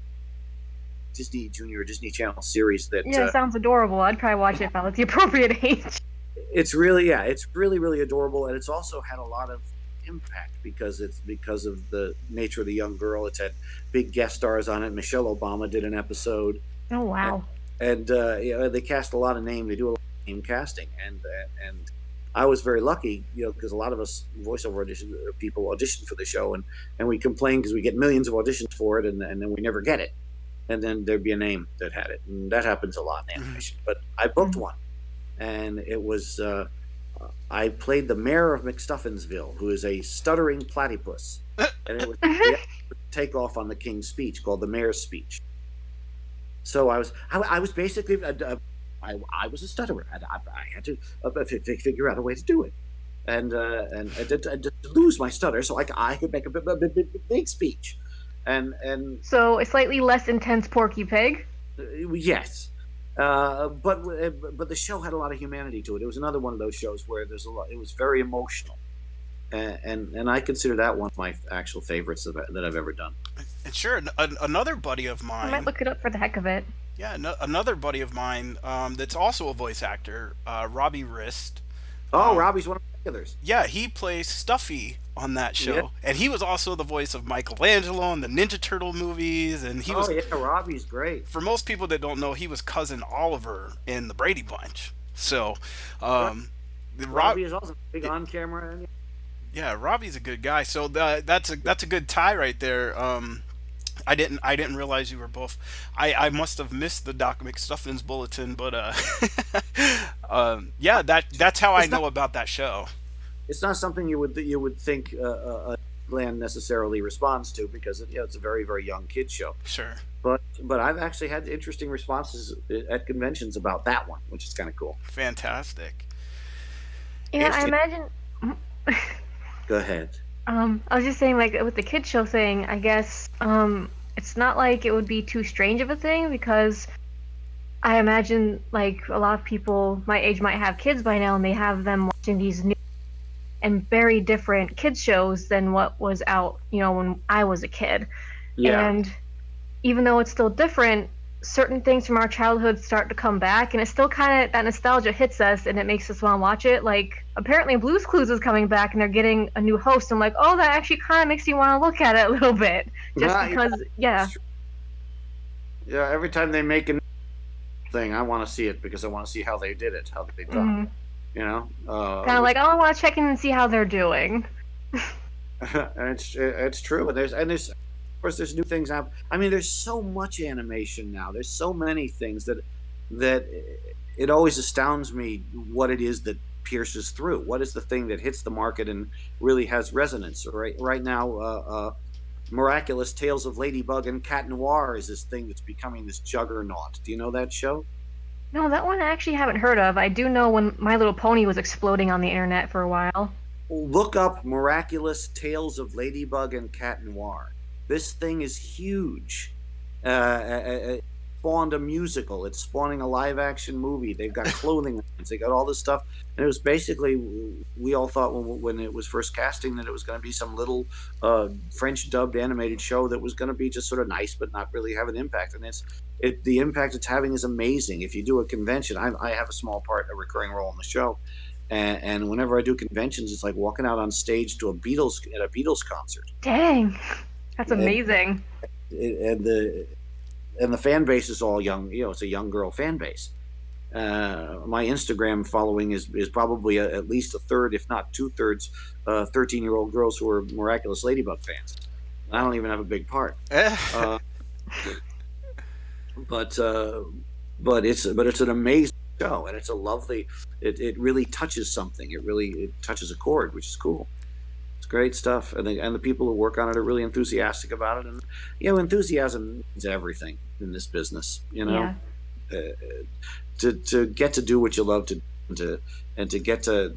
Disney Junior or Disney Channel series that. Yeah, it sounds adorable. I'd probably watch it if I was the appropriate age. It's really really adorable, and it's also had a lot of impact because of the nature of the young girl. It's had big guest stars on it. Michelle Obama did an episode. Oh wow! And they cast a lot of names. They do a lot of name casting, and I was very lucky, because a lot of us voiceover people audition for the show, and we complain because we get millions of auditions for it, and then we never get it, and then there'd be a name that had it, and that happens a lot in animation. But I booked one, and it was I played the mayor of McStuffinsville, who is a stuttering platypus, and it was a takeoff on the King's speech called the Mayor's Speech. So I was basically. I was a stutterer. I had to figure out a way to do it, and to lose my stutter so I could make a big speech, and so a slightly less intense Porky Pig. Yes, but the show had a lot of humanity to it. It was another one of those shows where there's a lot. It was very emotional, and I consider that one of my actual favorites that I've ever done. And sure, another buddy of I might mine, look it up for the heck of it. yeah, no, another buddy of mine that's also a voice actor, Robbie Wrist. Oh, Um, Robbie's one of the regulars. yeah, he plays Stuffy on that Yeah. show, and he was also the voice of Michelangelo in the Ninja Turtle movies, and he Oh was, yeah, Robbie's great. for most people that don't know, he was cousin Oliver in the Brady Bunch. So, Right. the Rob, Robbie is also big on camera. yeah, Robbie's a good guy. So that's a good tie right there. I didn't realize you were both. I must have missed the Doc McStuffins bulletin, but yeah, that's how I It's not know about that show. it's not something you would think Glenn necessarily responds to because it's a very very young kid show. Sure, But I've actually had interesting responses at conventions about that one, which is kind of cool. fantastic. Yeah, I Interesting. imagine. Go ahead. I was just saying, like with the kid show thing, I guess it's not like it would be too strange of a thing because I imagine like a lot of people my age might have kids by now and they have them watching these new and very different kids shows than what was out, when I was a kid. Yeah. And even though it's still different, certain things from our childhood start to come back, and it still kind of that nostalgia hits us, and it makes us want to watch it. Like apparently, Blue's Clues is coming back, and they're getting a new host. I'm like, oh, that actually kind of makes you want to look at it a little bit, just Yeah, because, yeah. Yeah. Every time they make a new thing, I want to see it because I want to see how they did it, how they done. You know. Kind of like, oh, I want to check in and see how they're doing. And it's true. And there's of course there's new things out. I mean, there's so much animation now. There's so many things that it always astounds me what it is that pierces through. What is the thing that hits the market and really has resonance? Right now, Miraculous Tales of Ladybug and Cat Noir is this thing that's becoming this juggernaut. Do you know that show? No, that one I actually haven't heard of. I do know when My Little Pony was exploding on the internet for a while. Look up Miraculous Tales of Ladybug and Cat Noir. This thing is huge. It spawned a musical. It's spawning a live action movie. They've got clothing lines. They got all this stuff. And it was basically, we all thought when it was first casting that it was going to be some little French dubbed animated show that was going to be just sort of nice but not really have an impact. And the impact it's having is amazing. If you do a convention, I have a small part, a recurring role in the show. And whenever I do conventions, it's like walking out on stage to a Beatles concert. Dang, that's And, amazing. and the fan base is all young. It's a young girl fan base. My Instagram following is probably at least a third, if not 2/3, 13-year-old girls who are Miraculous Ladybug fans. I don't even have a big part. Uh, but it's an amazing show, and it's a lovely. It really touches something. It touches a chord, which is cool. It's great stuff, and the people who work on it are really enthusiastic about it. And enthusiasm is everything in this business. Yeah. To get to do what you love to get to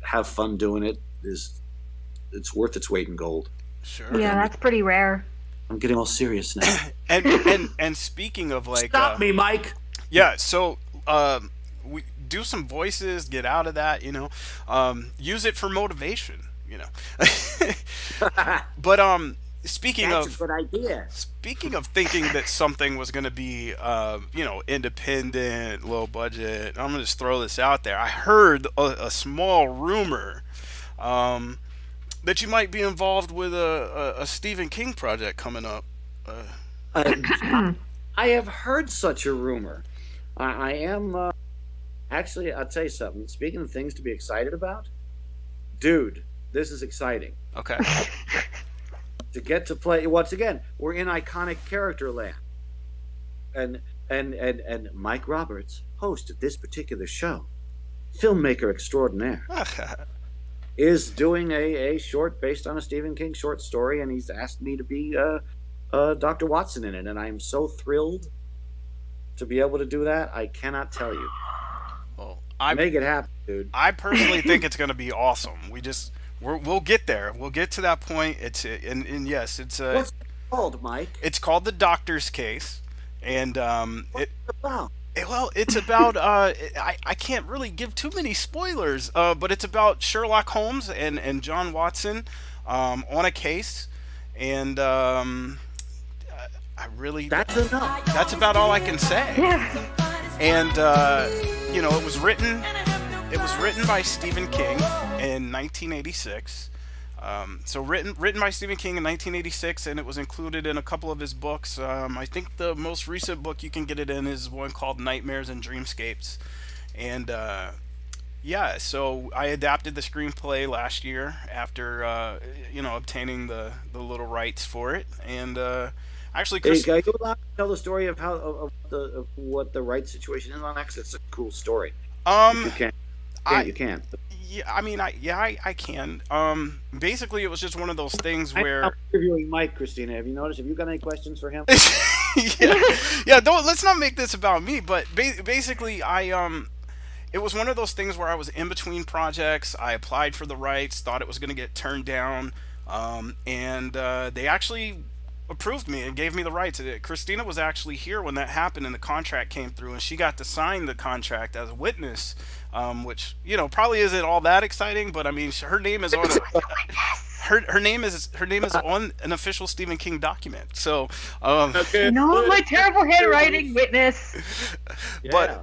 have fun doing it it's worth its weight in gold. Sure. Yeah, that's pretty rare. I'm getting all serious now. And speaking of like, Stop me, Mike. yeah, so we do some voices, get out of that, use it for motivation. But speaking That's of a good idea. speaking of thinking that something was going to be independent, low budget, I'm going to just throw this out there. I heard a small rumor that you might be involved with a Stephen King project coming up. I have heard such a rumor. I am actually. I'll tell you something. Speaking of things to be excited about, dude, this is exciting. Okay. To get to play once again, we're in iconic character land, and Mike Roberts, host of this particular show, filmmaker extraordinaire, is doing a short based on a Stephen King short story, and he's asked me to be Dr. Watson in it, and I am so thrilled to be able to do that. I cannot tell you. Well, Make it happen, dude. I personally think it's going to be awesome. We'll get there. We'll get to that point. And yes, What's it called, Mike? it's called The Doctor's Case, and What's it about? well, it's about I can't really give too many spoilers, but it's about Sherlock Holmes and John Watson on a case, and I really, That's enough. that's about all I can say. Yeah. And you know, it was written by Stephen King in 1986. So written by Stephen King in 1986, and it was included in a couple of his books. I think the most recent book you can get it in is one called Nightmares and Dreamscapes. And yeah, so I adapted the screenplay last year after you know, obtaining the little rights for it. And actually, Hey, Chris, are you allowed to tell the story of how of what the right situation is on that? 'Cause it's a cool story. If um, you can, I you can. yeah, I mean, I can. Basically, it was just one of those things I'm where interviewing Mike, Christina. Have you noticed? Have you got any questions for him? yeah, yeah. Don't let's not make this about me. But basically, it was one of those things where I was in between projects. I applied for the rights, thought it was going to get turned down, and they actually approved me and gave me the rights. Christina was actually here when that happened and the contract came through, and she got to sign the contract as a witness, which you know probably isn't all that exciting, but I mean her name is on it. Her name is on an official Stephen King document. So, Okay. No, my terrible handwriting, witness. Yeah.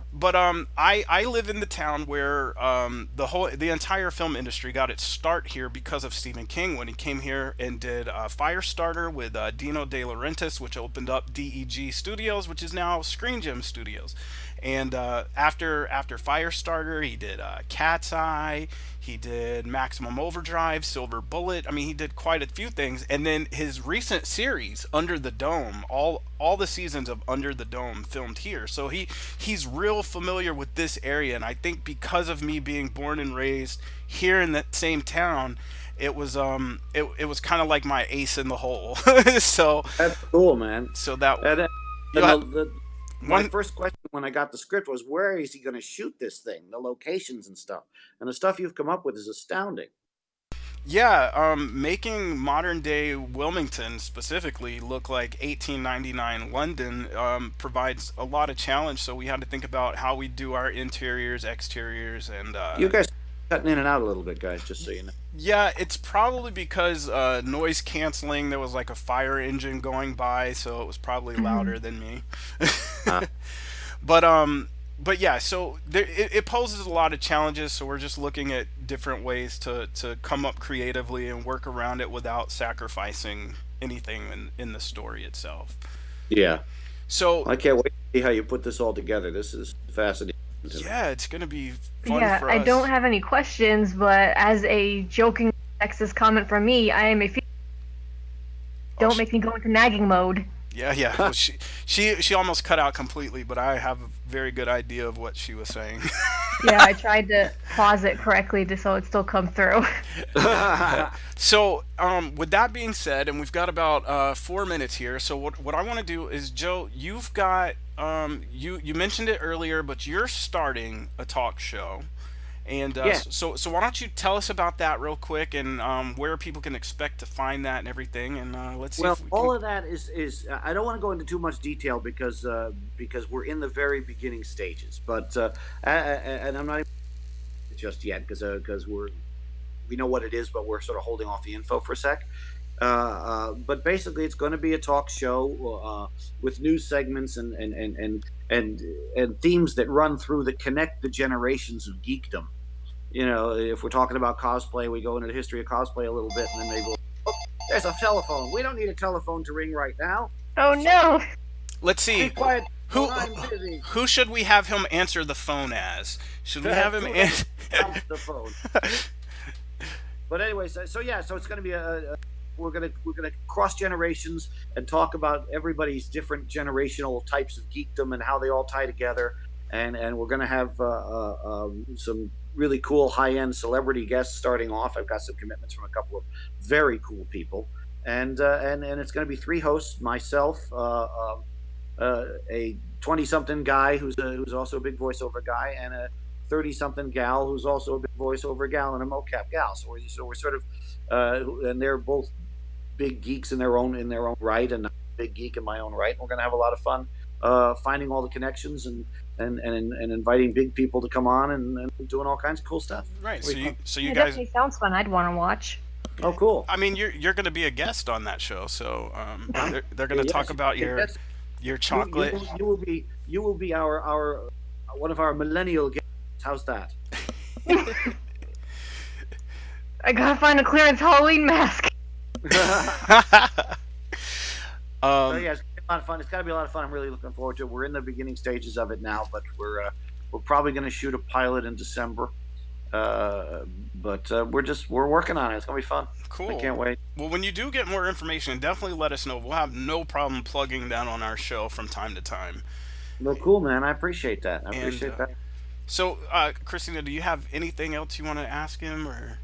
I live in the town where the entire film industry got its start here because of Stephen King when he came here and did Firestarter with Dino De Laurentiis, which opened up DEG Studios, which is now Screen Gem Studios. And after Firestarter, he did Cat's Eye. He did Maximum Overdrive, Silver Bullet. I mean, he did quite a few things. And then his recent series, Under the Dome, all the seasons of Under the Dome filmed here. So he's real familiar with this area. And I think because of me being born and raised here in that same town, it was kind of like my ace in the hole. so That's cool, man. so that And, you and had my one. first question when I got the script was, where is he going to shoot this thing? The locations and stuff. And the stuff you've come up with is astounding. Yeah, making modern day Wilmington specifically look like 1899 London provides a lot of challenge. So we had to think about how we do our interiors, exteriors, and You guys are cutting in and out a little bit, guys, just so you know. yeah, it's probably because noise canceling. There was like a fire engine going by, so it was probably louder than me. Uh, But but yeah, so it poses a lot of challenges. So we're just looking at different ways to come up creatively and work around it without sacrificing anything in the story itself. yeah. So I can't wait to see how you put this all together. This is fascinating to me. yeah, it's gonna be fun Yeah, for I us. don't have any questions, but as a joking sexist comment from me, I am a Oh, don't make me go into nagging mode. yeah, yeah. Well, she almost cut out completely, but I have a very good idea of what she was saying. Yeah, I tried to pause it correctly just so it still come through. So, with that being said, and we've got about 4 minutes here. So, what I want to do is, Joe, you've got you mentioned it earlier, but you're starting a talk show, and Yeah. so why don't you tell us about that real quick and where people can expect to find that and everything, and let's see Well, if we all can. of that is I don't want to go into too much detail because we're in the very beginning stages. But and I'm not even just yet because we know what it is, but we're sort of holding off the info for a sec. But basically, it's going to be a talk show with news segments and themes that run through that connect the generations of geekdom. You know, if we're talking about cosplay, we go into the history of cosplay a little bit, and then maybe there's a telephone. We don't need a telephone to ring right now. Oh no! Let's Be see. quiet. Who I'm busy. who should we have him answer the phone as? Should we have him Who answer? answers the phone? But anyway, so yeah, so it's going to be we're gonna cross generations and talk about everybody's different generational types of geekdom and how they all tie together, and we're gonna have some really cool high end celebrity guests starting off. I've got some commitments from a couple of very cool people, and it's gonna be three hosts: myself, a 20-something guy who's also a big voiceover guy, and a 30-something gal who's also a big voiceover gal and a mocap gal. So we're sort of and they're both big geeks in their own right, and I'm a big geek in my own right. We're going to have a lot of fun finding all the connections and inviting big people to come on and doing all kinds of cool stuff. Right. It'll be fun. So you It guys definitely sounds fun. I'd want to watch. Oh, cool. I mean, you're going to be a guest on that show, so they're going to talk Yes, about yes. your You you chocolate. will you will be our one of our millennial guests. How's that? I gotta find a clearance Halloween mask. So um, yeah, it's gonna be a lot of fun. It's got to be a lot of fun. I'm really looking forward to it. We're in the beginning stages of it now, but we're probably going to shoot a pilot in December. Uh, but we're working on it. It's gonna be fun. I cool. can't wait. Well, when you do get more information, definitely let us know. We'll have no problem plugging that on our show from time to time. Well, cool, man. I appreciate that. I And appreciate that. so, Christina, do you have anything else you want to ask him or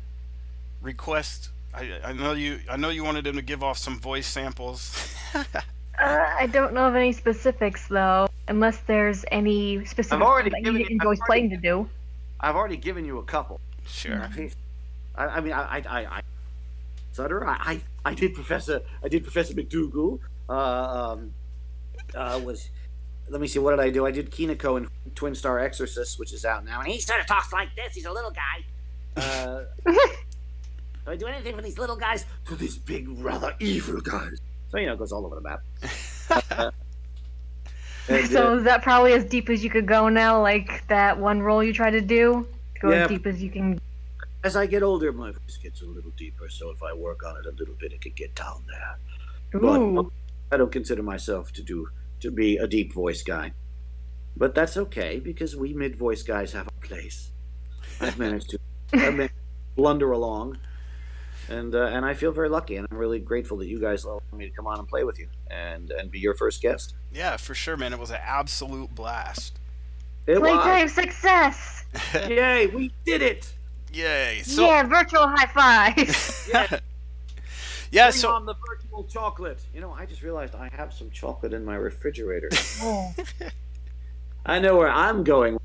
request? I know you wanted him to give off some voice samples. I don't know of any specifics though, unless there's any I've specific already that given he you. enjoys playing to do. I've already given you a couple. Sure. I mean, etc. I did Professor McDougal. Was let me see, what did I do? I did Kiniko in Twin Star Exorcist, which is out now, and he sort of talks like this. He's a little guy. Do I do anything for these little guys? To these big, rather evil guys. So it goes all over the map. And, So is that probably as deep as you could go now? Like that one role you try to do? Go Yeah. as deep as you can. as I get older, my voice gets a little deeper. So if I work on it a little bit, it could get down there. Ooh. But I don't consider myself to be a deep voice guy. But that's okay, because we mid voice guys have a place. I've managed to blunder along, and I feel very lucky, and I'm really grateful that you guys allowed me to come on and play with you and be your first guest. Yeah, for sure, man. It was an absolute blast. It was. Playtime success! Yay, we did it! Yay. So Yeah, virtual high five! Yes, yeah, bring so on the virtual chocolate. I just realized I have some chocolate in my refrigerator. Oh. I know where I'm going.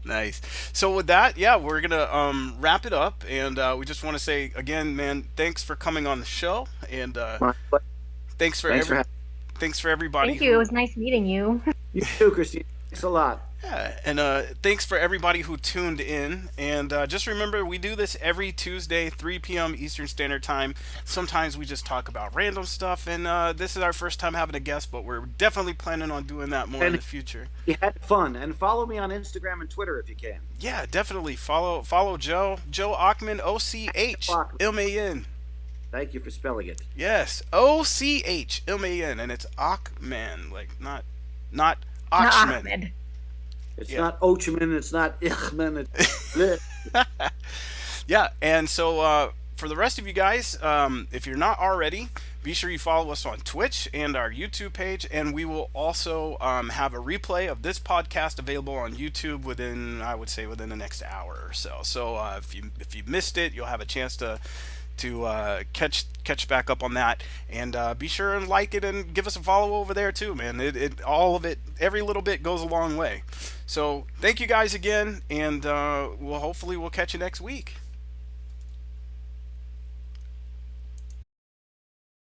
nice. So with that, yeah, we're gonna wrap it up, and we just want to say again, man, thanks for coming on the show, and My pleasure. thanks for Thanks for every thanks for everybody. Thank you, it was nice meeting you. You too, Christine. Thanks a lot. Yeah, and thanks for everybody who tuned in. And just remember, we do this every Tuesday, 3 p.m. Eastern Standard Time. Sometimes we just talk about random stuff, and this is our first time having a guest, but we're definitely planning on doing that more in And- the future. You had fun, and follow me on Instagram and Twitter if you can. Yeah, definitely follow Joe Ochman, OCHMAN. Thank you for spelling it. Yes, OCHMAN, and it's Ochman, like not Not Ochman. Ahmed. It's Yeah. not Ochman, it's not Ichman, it's Yeah, and so for the rest of you guys, if you're not already, be sure you follow us on Twitch and our YouTube page, and we will also have a replay of this podcast available on YouTube within, I would say, within the next hour or so. So if you missed it, you'll have a chance to catch back up on that, and be sure and like it and give us a follow over there too, man. It all of it, every little bit goes a long way. So thank you guys again, and we'll catch you next week.